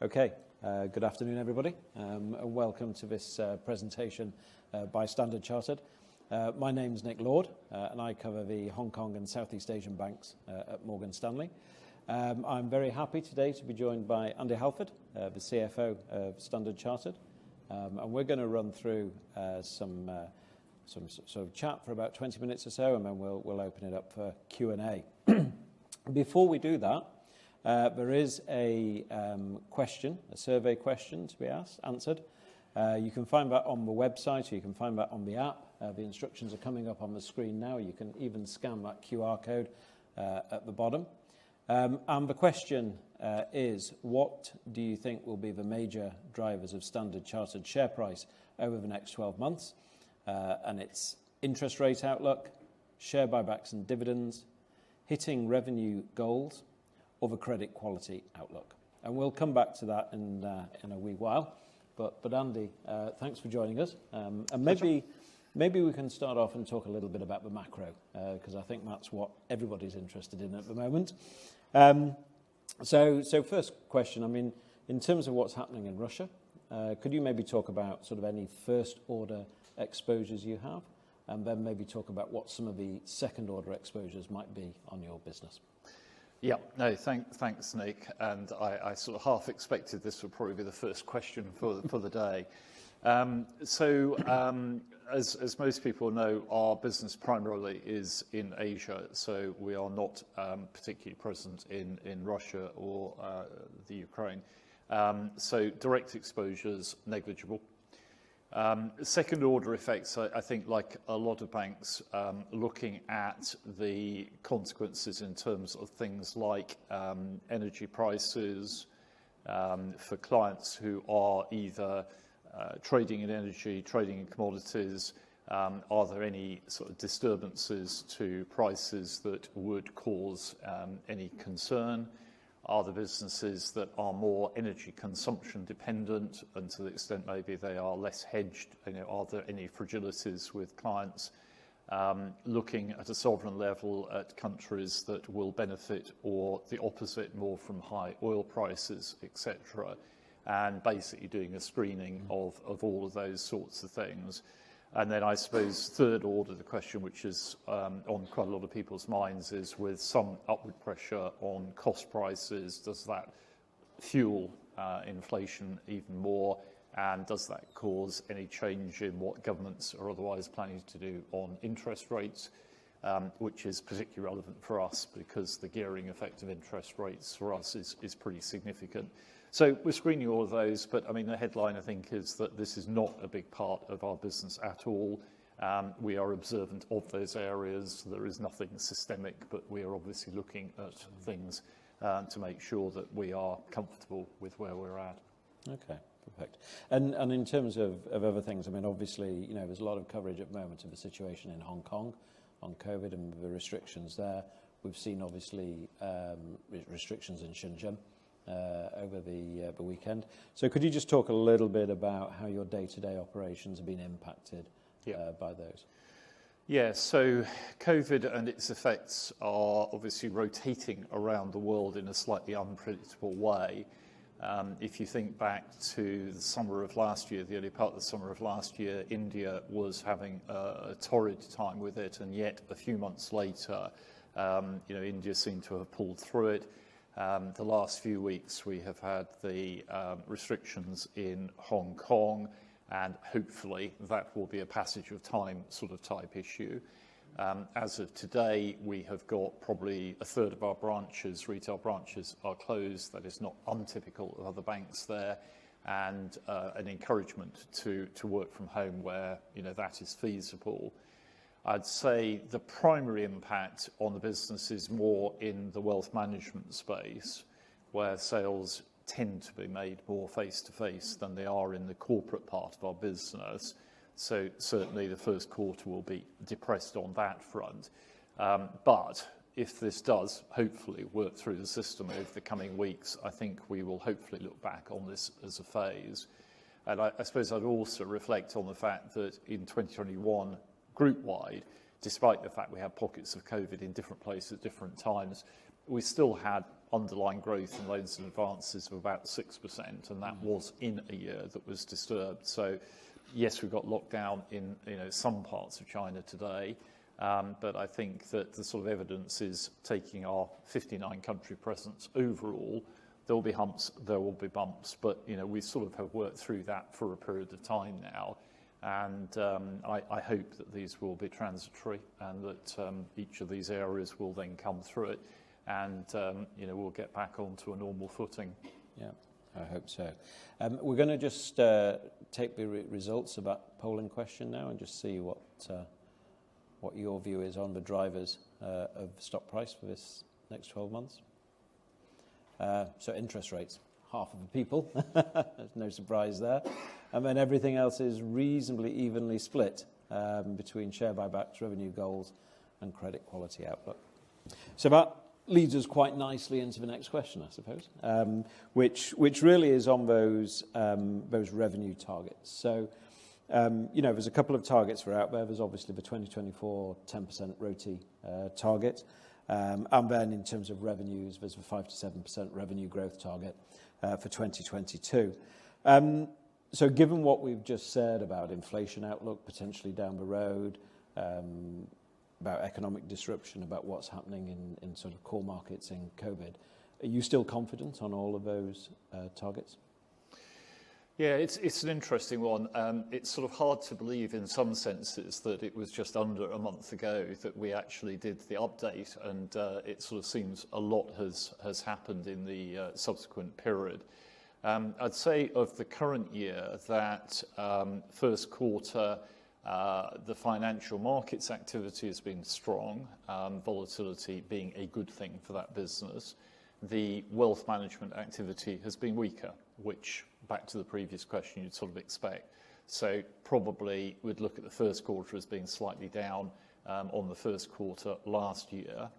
Okay, good afternoon everybody, and welcome to this presentation by Standard Chartered. My name's Nick Lord, and I cover the Hong Kong and Southeast Asian banks at Morgan Stanley. I'm very happy today to be joined by Andy Halford, the CFO of Standard Chartered, and we're going to run through some sort of chat for about 20 minutes or so, and then we'll open it up for Q&A. Before we do that, there is a survey question to be answered. You can find that on the website, or you can find that on the app. The instructions are coming up on the screen now. You can even scan that QR code at the bottom. And the question is, what do you think will be the major drivers of Standard Chartered share price over the next 12 months? And it's interest rate outlook, share buybacks and dividends, hitting revenue goals, or the credit quality outlook. And we'll come back to that in a wee while. But Andy, thanks for joining us. And maybe we can start off and talk a little bit about the macro, because I think that's what everybody's interested in at the moment. So first question, I mean, in terms of what's happening in Russia, could you maybe talk about sort of any first order exposures you have, and then maybe talk about what some of the second order exposures might be on your business? Yeah, no, thanks, Nick. And I sort of half expected this would probably be the first question for the day. As most people know, our business primarily is in Asia, so we are not particularly present in Russia or the Ukraine. So direct exposures negligible. Second order effects, I think, like a lot of banks, looking at the consequences in terms of things like energy prices for clients who are either trading in energy, trading in commodities. Are there any sort of disturbances to prices that would cause any concern? Are the businesses that are more energy consumption dependent, and to the extent maybe they are less hedged, are there any fragilities with clients? Looking at a sovereign level at countries that will benefit, or the opposite, more from high oil prices, etc., and basically doing a screening of all of those sorts of things. And then I suppose third order, the question which is on quite a lot of people's minds is, with some upward pressure on cost prices, does that fuel inflation even more? And does that cause any change in what governments are otherwise planning to do on interest rates, which is particularly relevant for us because the gearing effect of interest rates for us is pretty significant. So we're screening all of those, but I mean, the headline, I think, is that this is not a big part of our business at all. We are observant of those areas. There is nothing systemic, but we are obviously looking at things to make sure that we are comfortable with where we're at. Okay, perfect. And in terms of other things, I mean, obviously, there's a lot of coverage at the moment of the situation in Hong Kong on COVID and the restrictions there. We've seen, obviously, restrictions in Shenzhen over the weekend. So could you just talk a little bit about how your day-to-day operations have been impacted by those? Yeah, so COVID and its effects are obviously rotating around the world in a slightly unpredictable way. If you think back to the summer of last year, the early part of the summer of last year, India was having a torrid time with it, and yet a few months later, India seemed to have pulled through it. The last few weeks we have had the restrictions in Hong Kong, and hopefully that will be a passage of time sort of type issue. As of today, we have got probably a third of our branches, retail branches, are closed. That is not untypical of other banks there, and an encouragement to work from home where that is feasible. I'd say the primary impact on the business is more in the wealth management space, where sales tend to be made more face-to-face than they are in the corporate part of our business. So certainly the first quarter will be depressed on that front. But if this does hopefully work through the system over the coming weeks, I think we will hopefully look back on this as a phase. And I suppose I'd also reflect on the fact that in 2021, group-wide, despite the fact we had pockets of COVID in different places at different times, we still had underlying growth in loans and advances of about 6%, and that was in a year that was disturbed. So, yes, we've got lockdown in some parts of China today, but I think that the sort of evidence is taking our 59 country presence overall. There will be humps, there will be bumps, but we sort of have worked through that for a period of time now. And I hope that these will be transitory and that each of these areas will then come through it and we'll get back onto a normal footing. Yeah, I hope so. We're going to just take the results of that polling question now and just see what your view is on the drivers of stock price for this next 12 months. So interest rates, half of the people, there's no surprise there. And then everything else is reasonably evenly split between share buybacks, revenue goals, and credit quality outlook. So that leads us quite nicely into the next question, I suppose, which really is on those revenue targets. So, there's a couple of targets for out there. There's obviously the 2024 10% ROTE target. And then in terms of revenues, there's the 5 to 7% revenue growth target for 2022. So given what we've just said about inflation outlook potentially down the road, about economic disruption, about what's happening in sort of core markets in COVID, are you still confident on all of those targets? Yeah, it's an interesting one. It's sort of hard to believe in some senses that it was just under a month ago that we actually did the update, and it sort of seems a lot has happened in the subsequent period. I'd say of the current year that first quarter, the financial markets activity has been strong, volatility being a good thing for that business. The wealth management activity has been weaker, which, back to the previous question, you'd sort of expect. So probably we'd look at the first quarter as being slightly down on the first quarter last year.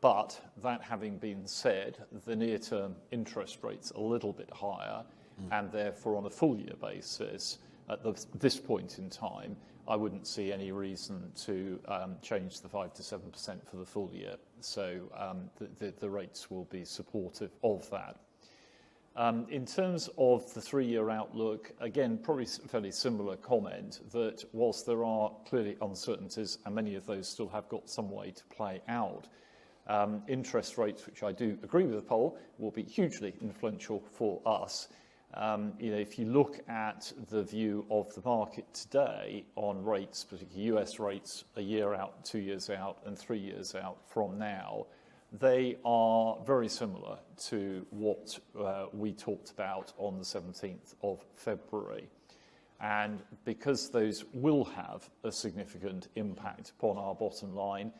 But that having been said, the near-term interest rate's a little bit higher, and therefore on a full-year basis, at this point in time, I wouldn't see any reason to change the 5 to 7% for the full year. So the rates will be supportive of that. In terms of the three-year outlook, again, probably fairly similar comment that whilst there are clearly uncertainties, and many of those still have got some way to play out, interest rates, which I do agree with the poll, will be hugely influential for us. If you look at the view of the market today on rates, particularly US rates, a year out, 2 years out, and 3 years out from now, they are very similar to what we talked about on the 17th of February. And because those will have a significant impact upon our bottom line,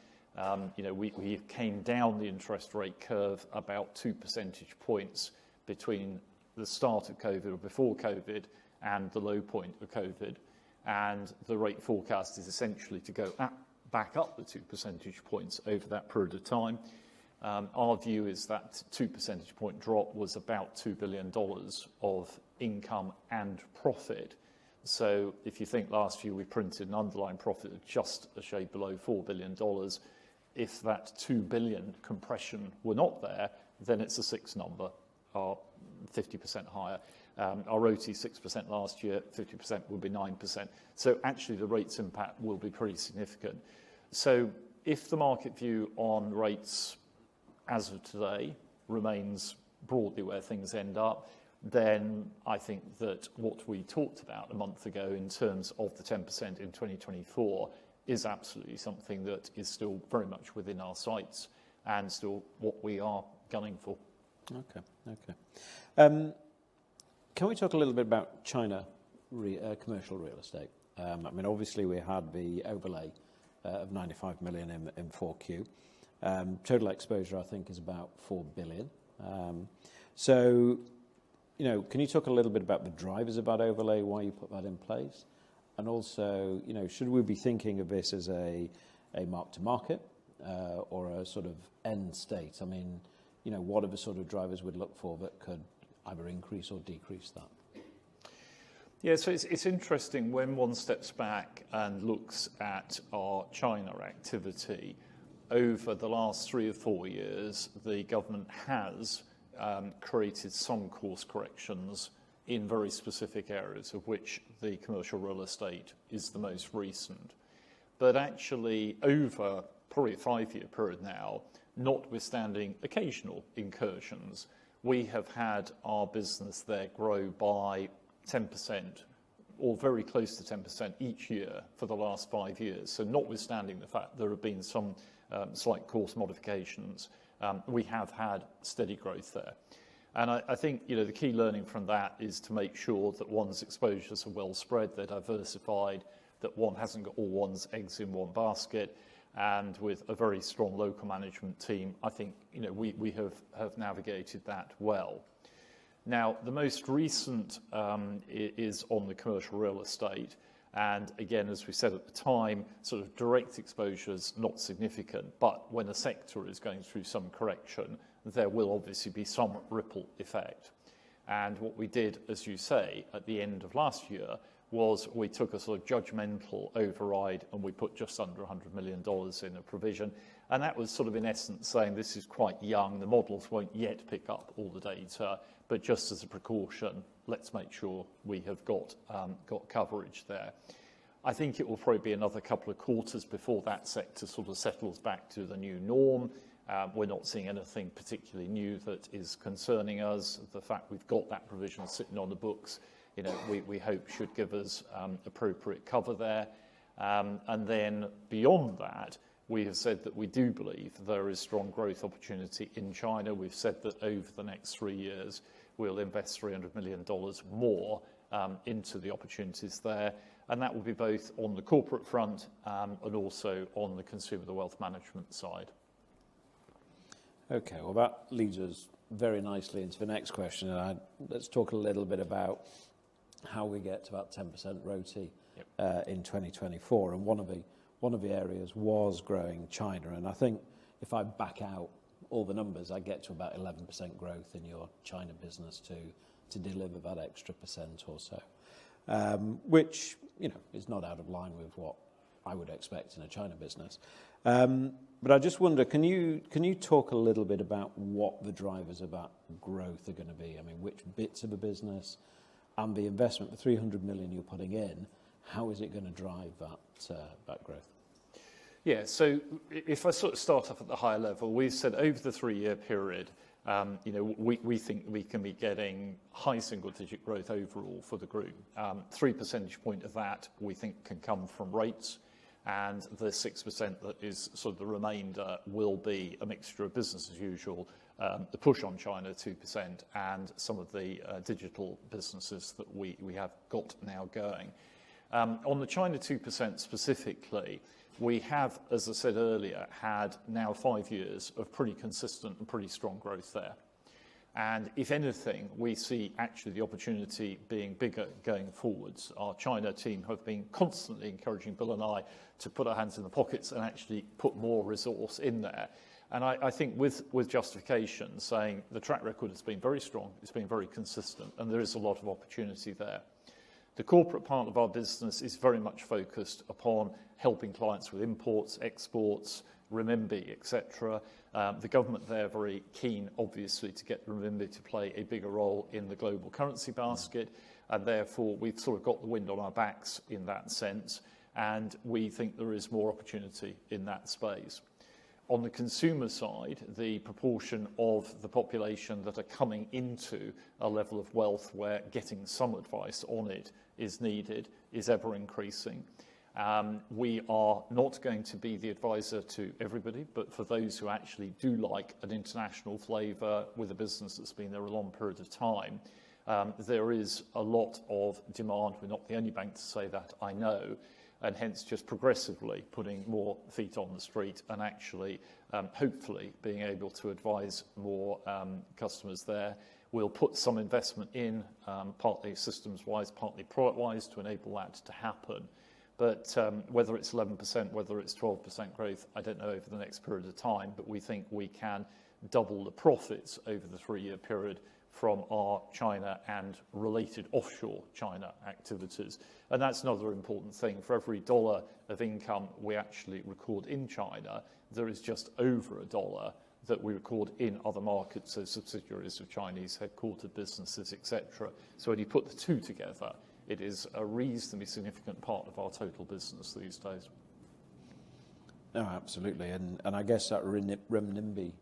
we came down the interest rate curve about 2 percentage points between the start of COVID or before COVID and the low point of COVID. And the rate forecast is essentially to go back up the 2 percentage points over that period of time. Our view is that 2 percentage point drop was about $2 billion of income and profit. So if you think last year we printed an underlying profit of just a shade below $4 billion, if that 2 billion compression were not there, then it's a 6 number, or 50% higher. Our ROTE 6% last year, 50% would be 9%. So actually the rates impact will be pretty significant. So if the market view on rates as of today remains broadly where things end up, then I think that what we talked about a month ago in terms of the 10% in 2024 is absolutely something that is still very much within our sights and still what we are gunning for. Okay. Can we talk a little bit about China commercial real estate? Obviously we had the overlay of 95 million in 4Q. Total exposure, I think, is about 4 billion. Can you talk a little bit about the drivers of that overlay, why you put that in place? And also, should we be thinking of this as a mark-to-market or a sort of end state? What are the sort of drivers we'd look for that could either increase or decrease that? Yeah, so it's interesting when one steps back and looks at our China activity. over the last 3 or 4 years, the government has created some course corrections in very specific areas, of which the commercial real estate is the most recent. But actually, over probably a 5-year period now, notwithstanding occasional incursions, we have had our business there grow by 10% or very close to 10% each year for the last 5 years. So notwithstanding the fact there have been some slight course modifications, we have had steady growth there. And I think, you know, the key learning from that is to make sure that one's exposures are well spread, they're diversified, that one hasn't got all one's eggs in one basket. And with a very strong local management team, I think, you know, we have navigated that well. Now, the most recent is on the commercial real estate. And again, as we said at the time, sort of direct exposures not significant, but when a sector is going through some correction, there will obviously be some ripple effect. And what we did, as you say, at the end of last year was we took a sort of judgmental override and we put just under $100 million in a provision. And that was sort of in essence saying this is quite young, the models won't yet pick up all the data, but just as a precaution, let's make sure we have got coverage there. I think it will probably be another couple of quarters before that sector sort of settles back to the new norm. We're not seeing anything particularly new that is concerning us. The fact we've got that provision sitting on the books, you know, we hope should give us appropriate cover there. And then beyond that, we have said that we do believe there is strong growth opportunity in China. We've said that over the next 3 years, we'll invest $300 million more into the opportunities there. And that will be both on the corporate front and also on the consumer, the wealth management side. Okay, well, that leads us very nicely into the next question. And let's talk a little bit about how we get to about 10% ROTE in 2024. And one of the areas was growing China. And I think if I back out all the numbers, I get to about 11% growth in your China business to deliver that extra percent or so, which, you know, is not out of line with what I would expect in a China business. But I just wonder, can you talk a little bit about what the drivers of that growth are going to be? I mean, which bits of the business and the investment, the $300 million you're putting in, how is it going to drive that growth? Yeah, so if I sort of start off at the higher level, we've said over the 3-year period, you know, we think we can be getting high single-digit growth overall for the group. 3 percentage point of that we think can come from rates, and the 6% that is sort of the remainder will be a mixture of business as usual, the push on China 2%, and some of the digital businesses that we have got now going. On the China 2% specifically, we have, as I said earlier, had now 5 years of pretty consistent and pretty strong growth there. And if anything, we see actually the opportunity being bigger going forwards. Our China team have been constantly encouraging Bill and I to put our hands in the pockets and actually put more resource in there. And I think with justification, saying the track record has been very strong, it's been very consistent, and there is a lot of opportunity there. The corporate part of our business is very much focused upon helping clients with imports, exports, renminbi, etc. The government there are very keen, obviously, to get renminbi to play a bigger role in the global currency basket, and therefore we've sort of got the wind on our backs in that sense, and we think there is more opportunity in that space. On the consumer side, the proportion of the population that are coming into a level of wealth where getting some advice on it is needed is ever increasing. We are not going to be the advisor to everybody, but for those who actually do like an international flavour with a business that's been there a long period of time, there is a lot of demand. We're not the only bank to say that, I know, and hence just progressively putting more feet on the street and actually, hopefully, being able to advise more customers there. We'll put some investment in, partly systems-wise, partly product-wise, to enable that to happen. But whether it's 11%, whether it's 12% growth, I don't know over the next period of time, but we think we can double the profits over the 3-year period from our China and related offshore China activities. And that's another important thing. For every dollar of income we actually record in China, there is just over $1 that we record in other markets, so subsidiaries of Chinese headquartered businesses, etc. So when you put the two together, it is a reasonably significant part of our total business these days. No, absolutely, and I guess that renminbi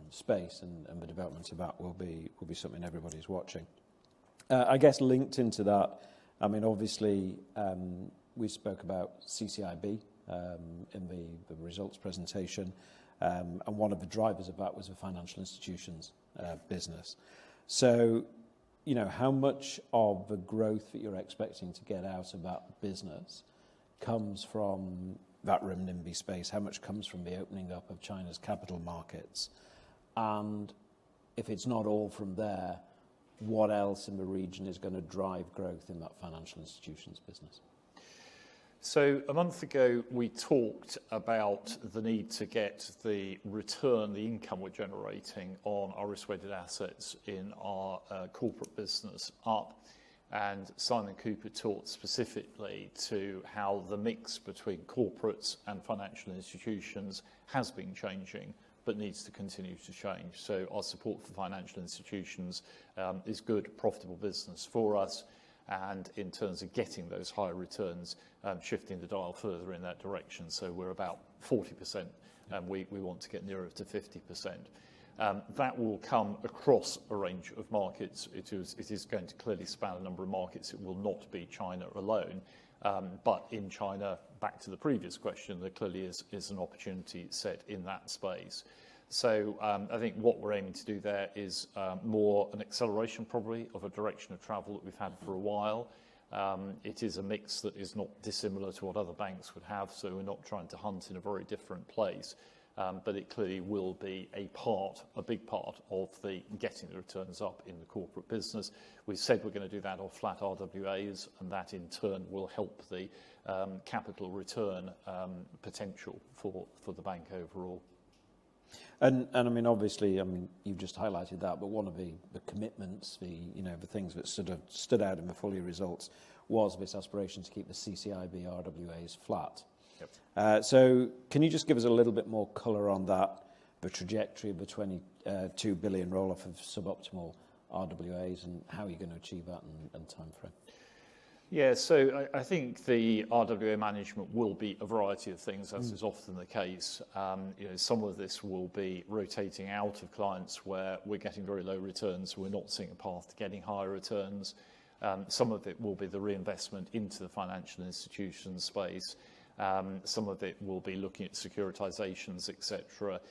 space and the development of that will be something everybody's watching. I guess linked into that, I mean, obviously, we spoke about CCIB in the results presentation, and one of the drivers of that was the financial institutions business. So, you know, how much of the growth that you're expecting to get out of that business comes from that renminbi space? How much comes from the opening up of China's capital markets? And if it's not all from there, what else in the region is going to drive growth in that financial institutions business? So a month ago, we talked about the need to get the return, the income we're generating on our risk-weighted assets in our corporate business up. And Simon Cooper talked specifically to how the mix between corporates and financial institutions has been changing, but needs to continue to change. So our support for financial institutions is good, profitable business for us. And in terms of getting those higher returns, shifting the dial further in that direction. So we're about 40%, and we want to get nearer to 50%. That will come across a range of markets. It is going to clearly span a number of markets. It will not be China alone. But in China, back to the previous question, there clearly is an opportunity set in that space. So I think what we're aiming to do there is more an acceleration probably of a direction of travel that we've had for a while. It is a mix that is not dissimilar to what other banks would have, so we're not trying to hunt in a very different place. But it clearly will be a big part of the getting the returns up in the corporate business. We've said we're going to do that off flat RWAs, and that in turn will help the capital return potential for the bank overall. And I mean, obviously, I mean, you've just highlighted that, but one of the commitments, the things that stood out in the full year results was this aspiration to keep the CCIB RWAs flat. Yep. So can you just give us a little bit more colour on that, the trajectory of the 22 billion roll-off of suboptimal RWAs, and how you're going to achieve that and time frame? Yeah, so I think the RWA management will be a variety of things, as is often the case. Some of this will be rotating out of clients where we're getting very low returns, we're not seeing a path to getting higher returns. Some of it will be the reinvestment into the financial institutions space. Some of it will be looking at securitizations, etc.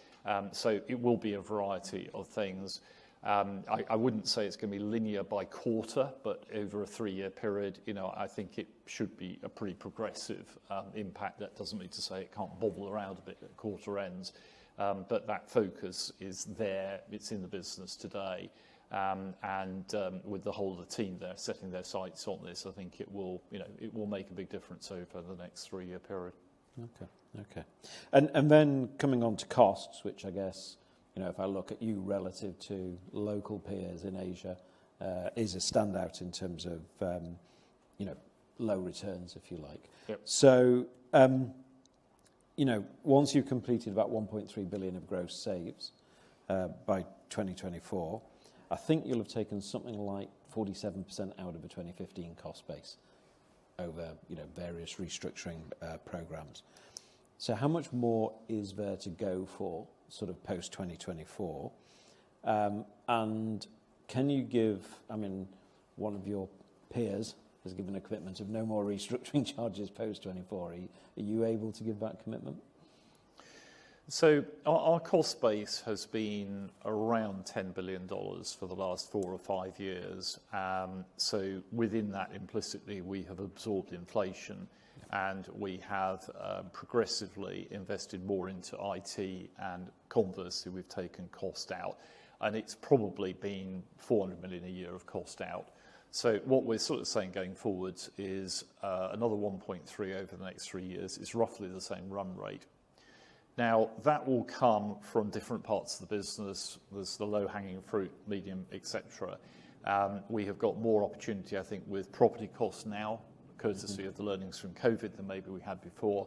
So it will be a variety of things. I wouldn't say it's going to be linear by quarter, but over a 3-year period, I think it should be a pretty progressive impact. That doesn't mean to say it can't bobble around a bit at quarter ends, but that focus is there. It's in the business today, and with the whole of the team there setting their sights on this, I think it will make a big difference over the next 3-year period. Okay. And then coming on to costs, which I guess, if I look at you relative to local peers in Asia, is a standout in terms of, low returns, if you like. Yep. So, once you've completed about 1.3 billion of gross saves by 2024, I think you'll have taken something like 47% out of the 2015 cost base over, various restructuring programs. So how much more is there to go for sort of post-2024? And can you give, one of your peers has given a commitment of no more restructuring charges post-24. Are you able to give that commitment? So our cost base has been around $10 billion for the last 4 or 5 years. So within that, implicitly, we have absorbed inflation. And we have progressively invested more into IT, and conversely, we've taken cost out. And it's probably been 400 million a year of cost out. So what we're sort of saying going forward is another 1.3 over the next 3 years is roughly the same run rate. Now, that will come from different parts of the business. There's the low-hanging fruit, medium, etc. We have got more opportunity, I think, with property costs now, courtesy of the learnings from COVID than maybe we had before.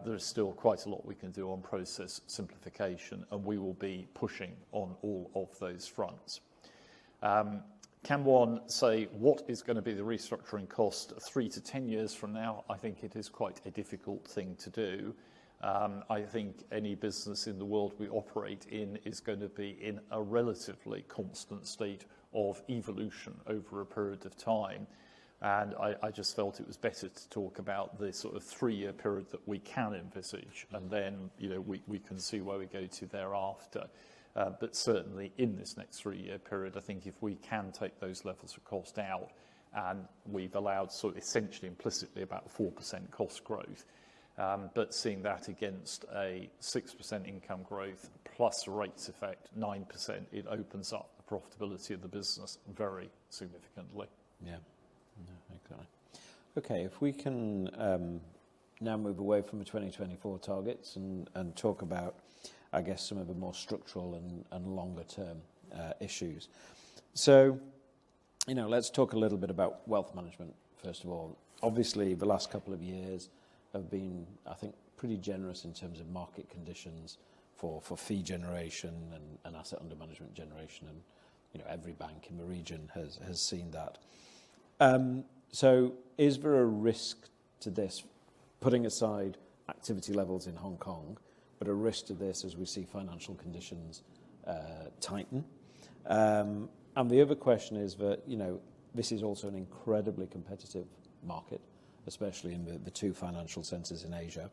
there's still quite a lot we can do on process simplification, and we will be pushing on all of those fronts. Can one say what is going to be the restructuring cost 3 to 10 years from now? I think it is quite a difficult thing to do. I think any business in the world we operate in is going to be in a relatively constant state of evolution over a period of time. And I just felt it was better to talk about the sort of 3-year period that we can envisage, and then we can see where we go to thereafter. But certainly in this next 3-year period, I think if we can take those levels of cost out, and we've allowed sort of essentially implicitly about 4% cost growth, but seeing that against a 6% income growth plus a rates effect, 9%, it opens up the profitability of the business very significantly. Yeah, exactly. Okay, if we can now move away from the 2024 targets and talk about, I guess, some of the more structural and longer term issues. So, let's talk a little bit about wealth management, first of all. Obviously, the last couple of years have been, I think, pretty generous in terms of market conditions for fee generation and asset under management generation. And, every bank in the region has seen that. So is there a risk to this, putting aside activity levels in Hong Kong, but a risk to this as we see financial conditions tighten? And the other question is that, this is also an incredibly competitive market, especially in the two financial centres in Asia.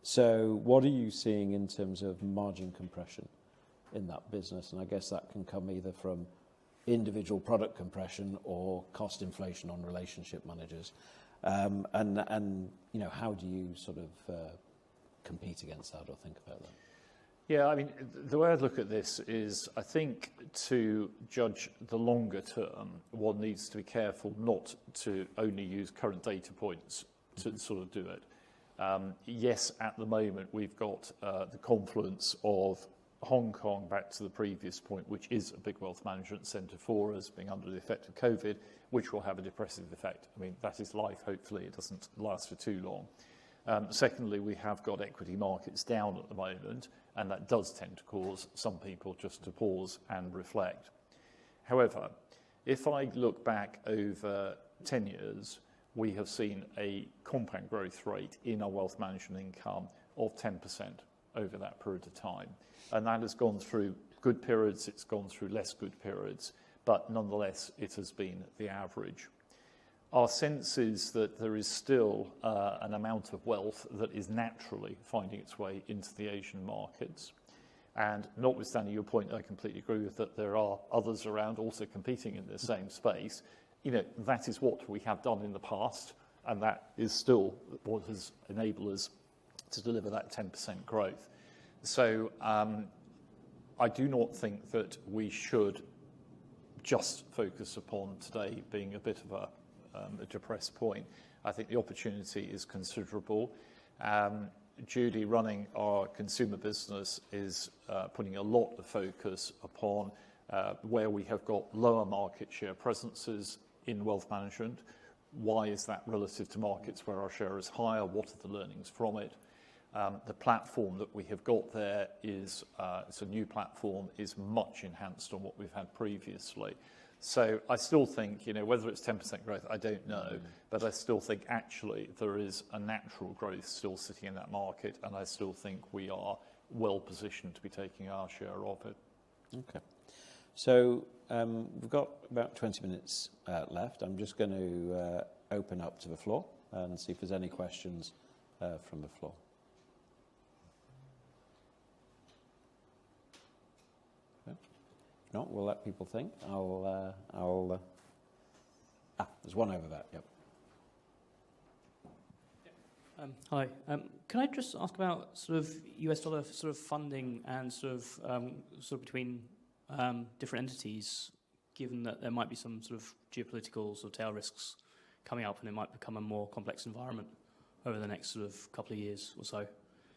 So what are you seeing in terms of margin compression in that business? And I guess that can come either from individual product compression or cost inflation on relationship managers. And how do you sort of compete against that or think about that? Yeah, I mean, the way I'd look at this is, I think to judge the longer term, one needs to be careful not to only use current data points to sort of do it. Yes, at the moment, we've got the confluence of Hong Kong, back to the previous point, which is a big wealth management centre for us, being under the effect of COVID, which will have a depressive effect. I mean, that is life. Hopefully it doesn't last for too long. Secondly, we have got equity markets down at the moment, and that does tend to cause some people just to pause and reflect. However, if I look back over 10 years, we have seen a compound growth rate in our wealth management income of 10% over that period of time. And that has gone through good periods, it's gone through less good periods, but nonetheless, it has been the average. Our sense is that there is still an amount of wealth that is naturally finding its way into the Asian markets. And notwithstanding your point, I completely agree with that there are others around also competing in the same space. That is what we have done in the past, and that is still what has enabled us to deliver that 10% growth. So I do not think that we should just focus upon today being a bit of a depressed point. I think the opportunity is considerable. Judy, running our consumer business, is putting a lot of focus upon where we have got lower market share presences in wealth management. Why is that relative to markets where our share is higher? What are the learnings from it? The platform that we have got there is, it's a new platform, is much enhanced on what we've had previously. So I still think, whether it's 10% growth, I don't know, but I still think actually there is a natural growth still sitting in that market, and I still think we are well positioned to be taking our share of it. Okay. So we've got about 20 minutes left. I'm just going to open up to the floor and see if there's any questions from the floor. No, we'll let people think. There's one over there. Yep. Hi. Can I just ask about sort of US dollar sort of funding and sort of between different entities, given that there might be some sort of geopolitical sort of tail risks coming up, and it might become a more complex environment over the next sort of couple of years or so.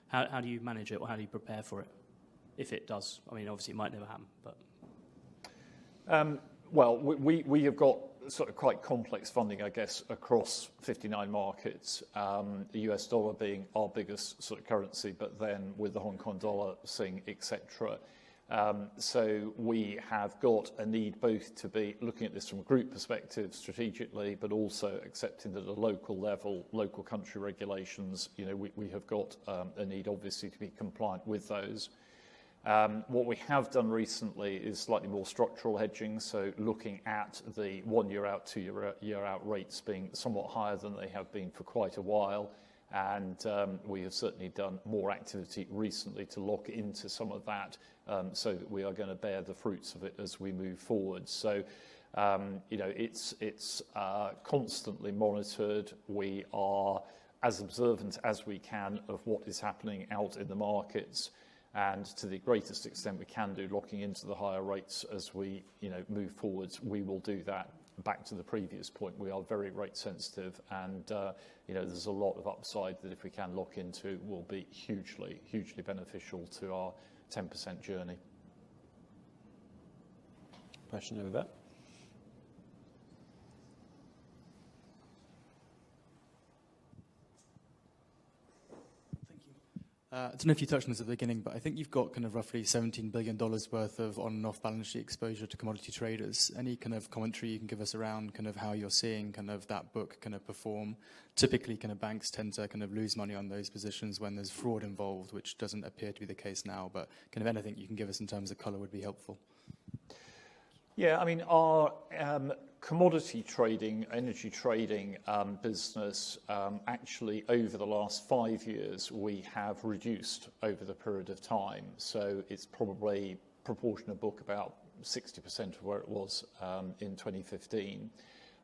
How do you manage it, or how do you prepare for it, if it does? I mean, obviously it might never happen, but. Well, we have got sort of quite complex funding, I guess, across 59 markets, the US dollar being our biggest sort of currency, but then with the Hong Kong dollar, Sing, etc. So we have got a need both to be looking at this from a group perspective strategically, but also accepting that at a local level, local country regulations, we have got a need obviously to be compliant with those. What we have done recently is slightly more structural hedging, so looking at the 1 year out, 2 year out rates being somewhat higher than they have been for quite a while. And we have certainly done more activity recently to lock into some of that, so that we are going to bear the fruits of it as we move forward. So, it's constantly monitored. We are as observant as we can of what is happening out in the markets, and to the greatest extent we can do, locking into the higher rates as we move forwards. We will do that. Back to the previous point, we are very rate sensitive, and there's a lot of upside that if we can lock into will be hugely, hugely beneficial to our 10% journey. Question over there. I don't know if you touched on this at the beginning, but I think you've got kind of roughly $17 billion worth of on and off balance sheet exposure to commodity traders. Any kind of commentary you can give us around kind of how you're seeing kind of that book kind of perform? Typically, kind of banks tend to kind of lose money on those positions when there's fraud involved, which doesn't appear to be the case now. But kind of anything you can give us in terms of colour would be helpful. Yeah, I mean, our commodity trading, energy trading business, actually over the last 5 years, we have reduced over the period of time. So it's probably proportionate book about 60% of where it was in 2015.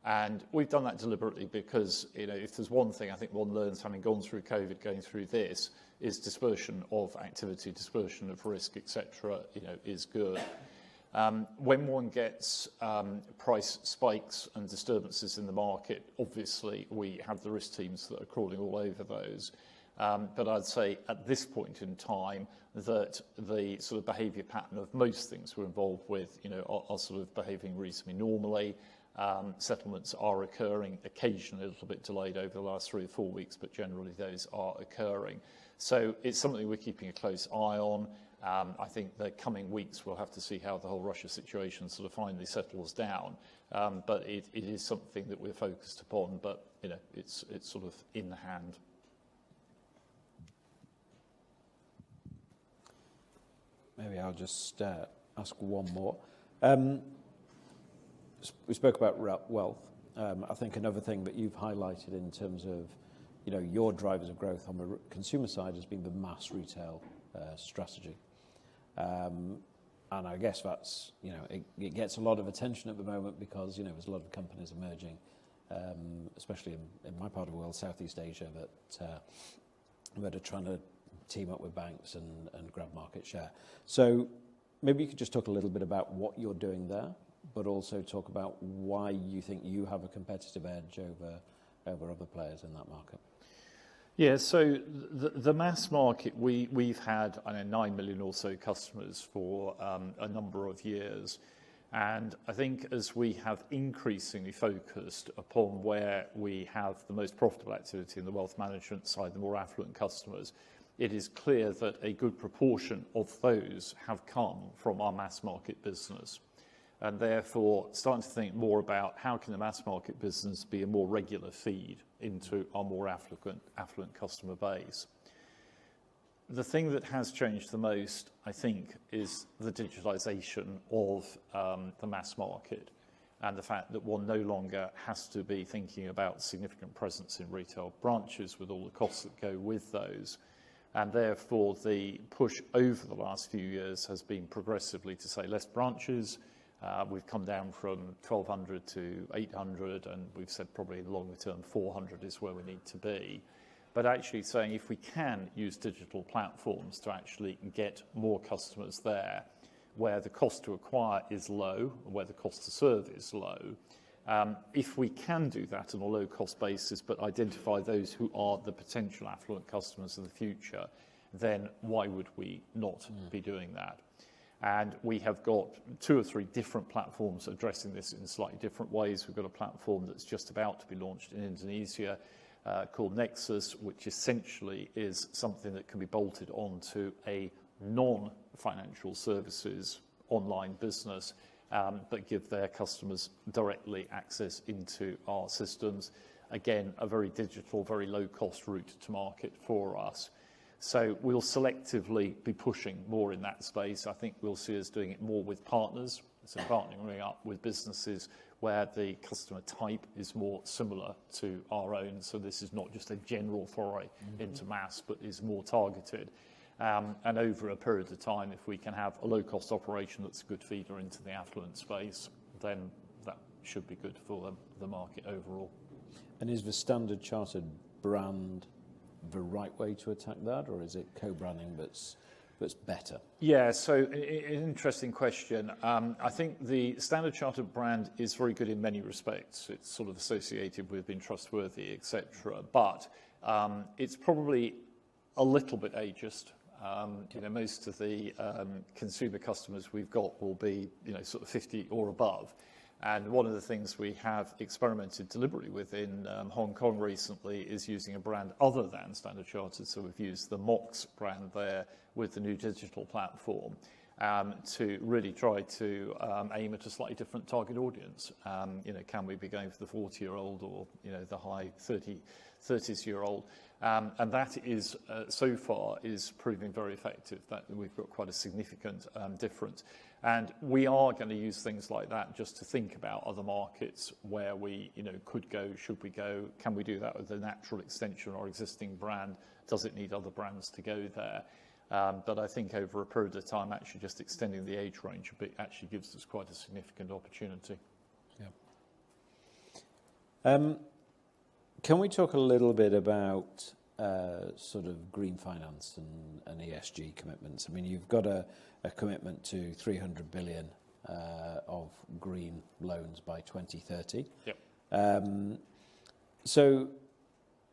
And we've done that deliberately because, if there's one thing I think one learns having gone through COVID, going through this, is dispersion of activity, dispersion of risk, etc., is good. When one gets price spikes and disturbances in the market, obviously we have the risk teams that are crawling all over those. But I'd say at this point in time that the sort of behaviour pattern of most things we're involved with, are sort of behaving reasonably normally. Settlements are occurring, occasionally a little bit delayed over the last 3 or 4 weeks, but generally those are occurring. So it's something we're keeping a close eye on. I think the coming weeks we'll have to see how the whole Russia situation sort of finally settles down. But it is something that we're focused upon, but it's sort of in hand. Maybe I'll just ask one more. We spoke about wealth. I think another thing that you've highlighted in terms of your drivers of growth on the consumer side has been the mass retail strategy. And I guess that's, it gets a lot of attention at the moment because, there's a lot of companies emerging, especially in my part of the world, Southeast Asia, that are trying to team up with banks and grab market share. So maybe you could just talk a little bit about what you're doing there, but also talk about why you think you have a competitive edge over other players in that market. Yeah, so the mass market, we've had, 9 million or so customers for a number of years. And I think as we have increasingly focused upon where we have the most profitable activity in the wealth management side, the more affluent customers, it is clear that a good proportion of those have come from our mass market business. And therefore, starting to think more about how can the mass market business be a more regular feed into our more affluent customer base. The thing that has changed the most, I think, is the digitalisation of the mass market and the fact that one no longer has to be thinking about significant presence in retail branches with all the costs that go with those. And therefore, the push over the last few years has been progressively to say less branches. We've come down from 1,200 to 800, and we've said probably longer term 400 is where we need to be. But actually saying if we can use digital platforms to actually get more customers there, where the cost to acquire is low, where the cost to serve is low, if we can do that on a low-cost basis, but identify those who are the potential affluent customers of the future, then why would we not be doing that? And we have got 2 or 3 different platforms addressing this in slightly different ways. We've got a platform that's just about to be launched in Indonesia called Nexus, which essentially is something that can be bolted onto a non-financial services online business, but give their customers directly access into our systems. Again, a very digital, very low-cost route to market for us. So we'll selectively be pushing more in that space. I think we'll see us doing it more with partners, so partnering up with businesses where the customer type is more similar to our own. So this is not just a general foray into mass, but is more targeted. And over a period of time, if we can have a low-cost operation that's a good feeder into the affluent space, then that should be good for the market overall. And is the Standard Chartered brand the right way to attack that, or is it co-branding that's better? Yeah, so an interesting question. I think the Standard Chartered brand is very good in many respects. It's sort of associated with being trustworthy, etc. But it's probably a little bit ageist. Most of the consumer customers we've got will be, sort of 50 or above. And one of the things we have experimented deliberately with in Hong Kong recently is using a brand other than Standard Chartered. So we've used the Mox brand there with the new digital platform to really try to aim at a slightly different target audience. Can we be going for the 40-year-old or, the high 30s-year-old? And that is, so far, is proving very effective. That we've got quite a significant difference. And we are going to use things like that just to think about other markets where we, could go, should we go, can we do that with a natural extension of our existing brand? Does it need other brands to go there? But I think over a period of time, actually just extending the age range a bit actually gives us quite a significant opportunity. Yeah. Can we talk a little bit about sort of green finance and ESG commitments? I mean, you've got a commitment to 300 billion of green loans by 2030. Yep. So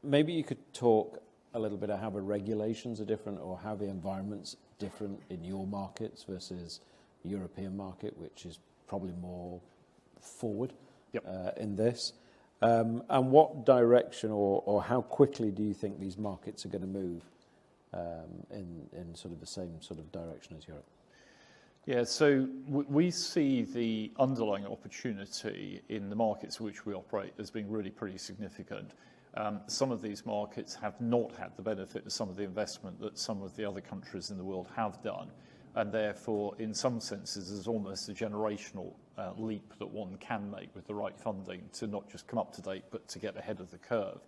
maybe you could talk a little bit about how the regulations are different or how the environment's different in your markets versus the European market, which is probably more forward in this. And what direction or how quickly do you think these markets are going to move in sort of the same sort of direction as Europe? Yeah, so we see the underlying opportunity in the markets in which we operate as being really pretty significant. Some of these markets have not had the benefit of some of the investment that some of the other countries in the world have done. And therefore, in some senses, there's almost a generational leap that one can make with the right funding to not just come up to date, but to get ahead of the curve.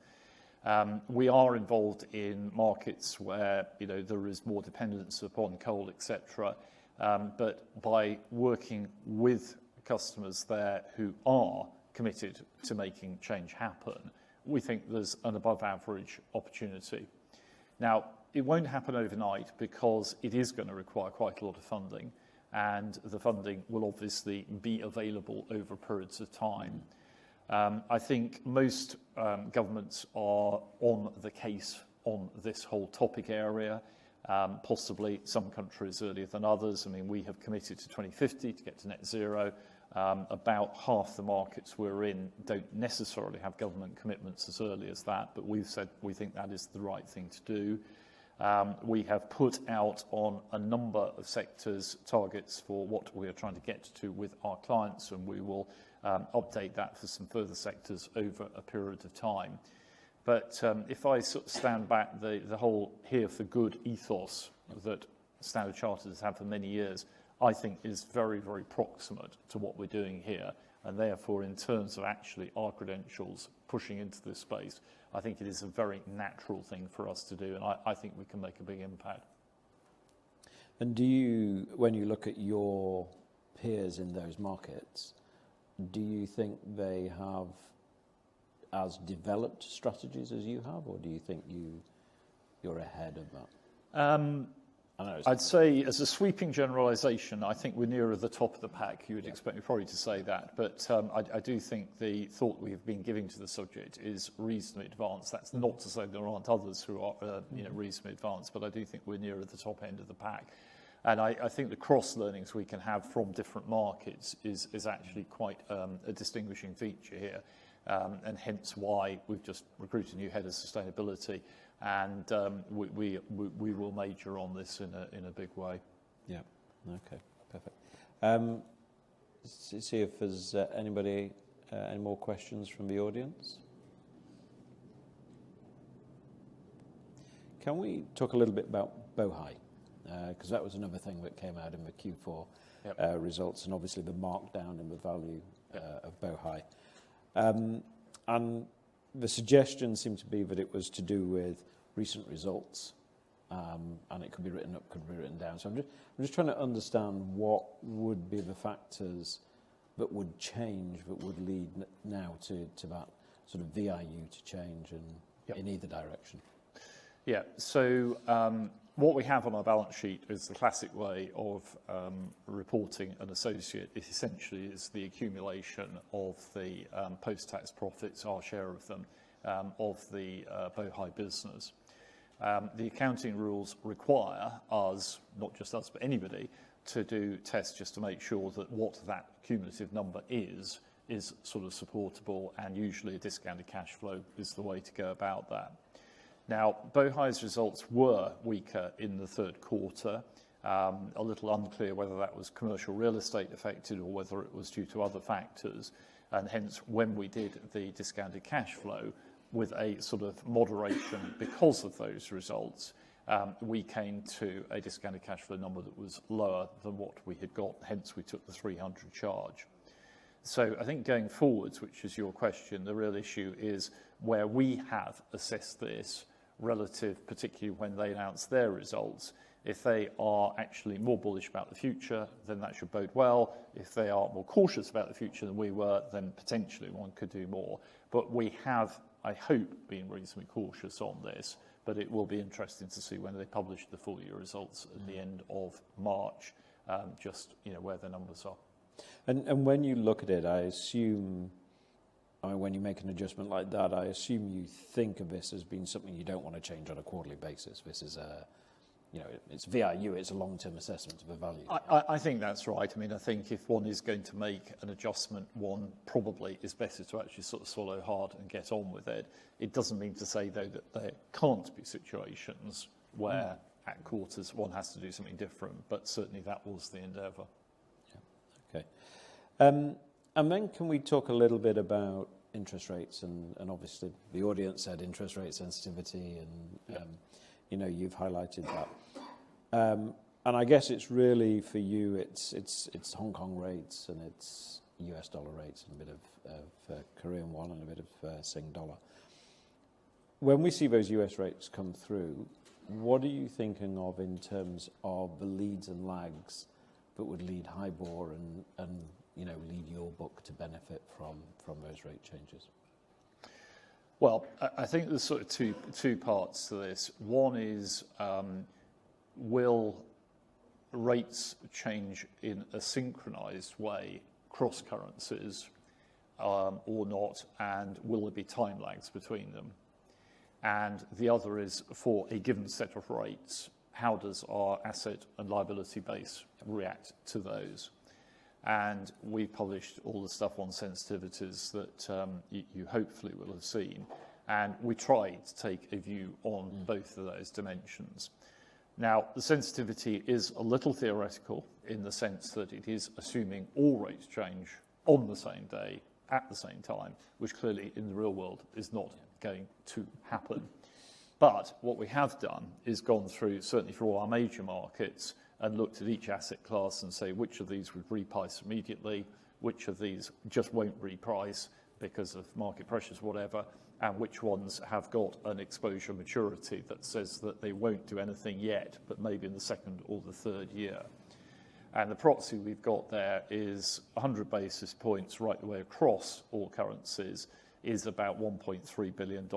We are involved in markets where there is more dependence upon coal, etc. But by working with customers there who are committed to making change happen, we think there's an above-average opportunity. Now, it won't happen overnight because it is going to require quite a lot of funding, and the funding will obviously be available over periods of time. I think most governments are on the case on this whole topic area, possibly some countries earlier than others. I mean, we have committed to 2050 to get to net zero. About half the markets we're in don't necessarily have government commitments as early as that, but we've said we think that is the right thing to do. We have put out on a number of sectors targets for what we are trying to get to with our clients, and we will update that for some further sectors over a period of time. But if I sort of stand back, the whole here for good ethos that Standard Chartered has had for many years, I think is very, very proximate to what we're doing here. And therefore, in terms of actually our credentials pushing into this space, I think it is a very natural thing for us to do, and I think we can make a big impact. And do you, when you look at your peers in those markets, do you think they have as developed strategies as you have, or do you think you're ahead of that? I'd say, as a sweeping generalisation, I think we're nearer the top of the pack. You would expect me probably to say that, but I do think the thought we've been giving to the subject is reasonably advanced. That's not to say there aren't others who are reasonably advanced, but I do think we're nearer the top end of the pack. And I think the cross-learnings we can have from different markets is actually quite a distinguishing feature here, and hence why we've just recruited a new head of sustainability, and we will major on this in a big way. Yeah. Okay. Perfect. See if there's anybody any more questions from the audience. Can we talk a little bit about Bohai? Because that was another thing that came out in the Q4 results, and obviously the markdown in the value of Bohai. And the suggestion seemed to be that it was to do with recent results, and it could be written up, could be written down. So I'm just trying to understand what would be the factors that would change, that would lead now to that sort of VIU to change in either direction. Yeah, so what we have on our balance sheet is the classic way of reporting an associate. It essentially is the accumulation of the post-tax profits, our share of them, of the Bohai business. The accounting rules require us, not just us, but anybody, to do tests just to make sure that what that cumulative number is sort of supportable, and usually a discounted cash flow is the way to go about that. Now, Bohai's results were weaker in the third quarter, a little unclear whether that was commercial real estate affected or whether it was due to other factors, and hence when we did the discounted cash flow with a sort of moderation because of those results, we came to a discounted cash flow number that was lower than what we had got, hence we took the 300 charge. So I think going forwards, which is your question, the real issue is where we have assessed this relative, particularly when they announce their results. If they are actually more bullish about the future, then that should bode well. If they are more cautious about the future than we were, then potentially one could do more. But we have, I hope, been reasonably cautious on this, but it will be interesting to see when they publish the full year results at the end of March, just where the numbers are. And when you look at it, I assume, when you make an adjustment like that, I assume you think of this as being something you don't want to change on a quarterly basis. This is it's VIU, it's a long-term assessment of the value. I think that's right. I mean, I think if one is going to make an adjustment, one probably is better to actually sort of swallow hard and get on with it. It doesn't mean to say, though, that there can't be situations where at quarters one has to do something different, but certainly that was the endeavour. Yeah. Okay. And then can we talk a little bit about interest rates? And obviously the audience said interest rate sensitivity, and you've highlighted that. And I guess it's really for you, it's Hong Kong rates and it's US dollar rates and a bit of Korean won and a bit of Sing dollar. When we see those US rates come through, what are you thinking of in terms of the leads and lags that would lead HIBOR and lead your book to benefit from those rate changes? Well, I think there's sort of two parts to this. One is, will rates change in a synchronized way cross currencies or not, and will there be time lags between them? And the other is, for a given set of rates, how does our asset and liability base react to those? And we published all the stuff on sensitivities that you hopefully will have seen. And we tried to take a view on both of those dimensions. Now, the sensitivity is a little theoretical in the sense that it is assuming all rates change on the same day, at the same time, which clearly in the real world is not going to happen. But what we have done is gone through, certainly for all our major markets, and looked at each asset class and say which of these would reprice immediately, which of these just won't reprice because of market pressures, whatever, and which ones have got an exposure maturity that says that they won't do anything yet, but maybe in the second or the third year. And the proxy we've got there is 100 basis points right the way across all currencies is about $1.3 billion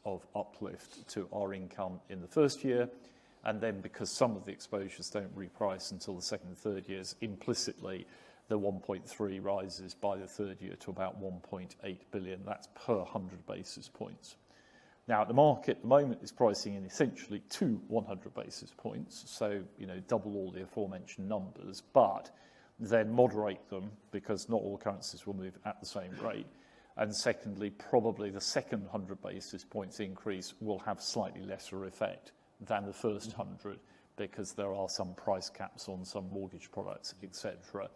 of uplift to our income in the first year. And then because some of the exposures don't reprice until the second and third years, implicitly the 1.3 rises by the third year to about 1.8 billion. That's per 100 basis points. Now, the market at the moment is pricing in essentially 2 100 basis points, so, double all the aforementioned numbers, but then moderate them because not all currencies will move at the same rate. And secondly, probably the second 100 basis points increase will have slightly lesser effect than the first 100 because there are some price caps on some mortgage products, etc.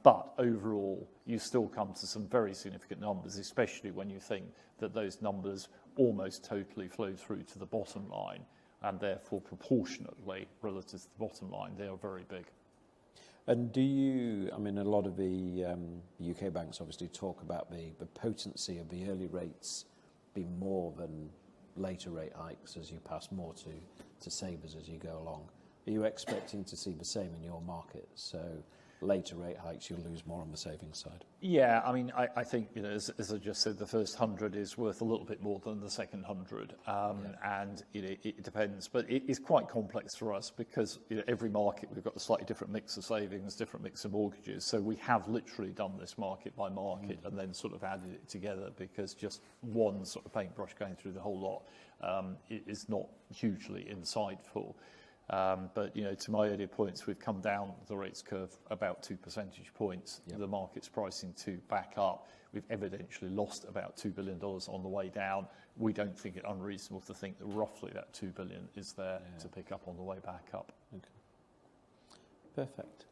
But overall, you still come to some very significant numbers, especially when you think that those numbers almost totally flow through to the bottom line, and therefore proportionately, relative to the bottom line, they are very big. And do you, I mean, a lot of the UK banks obviously talk about the potency of the early rates being more than later rate hikes as you pass more to savers as you go along. Are you expecting to see the same in your market? So later rate hikes, you'll lose more on the savings side. Yeah, I mean, I think, as I just said, the first 100 is worth a little bit more than the second 100. And it depends. But it is quite complex for us because every market, we've got a slightly different mix of savings, different mix of mortgages. So we have literally done this market by market and then sort of added it together because just one sort of paintbrush going through the whole lot is not hugely insightful. But, to my earlier points, we've come down the rates curve about 2 percentage points. Yep. The market's pricing to back up. We've evidently lost about $2 billion on the way down. We don't think it unreasonable to think that roughly that $2 billion is there to pick up on the way back up. Okay. Perfect.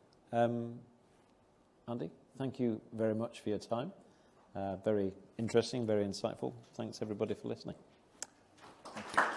Andy, thank you very much for your time. Very interesting, very insightful. Thanks, everybody, for listening. Thank you.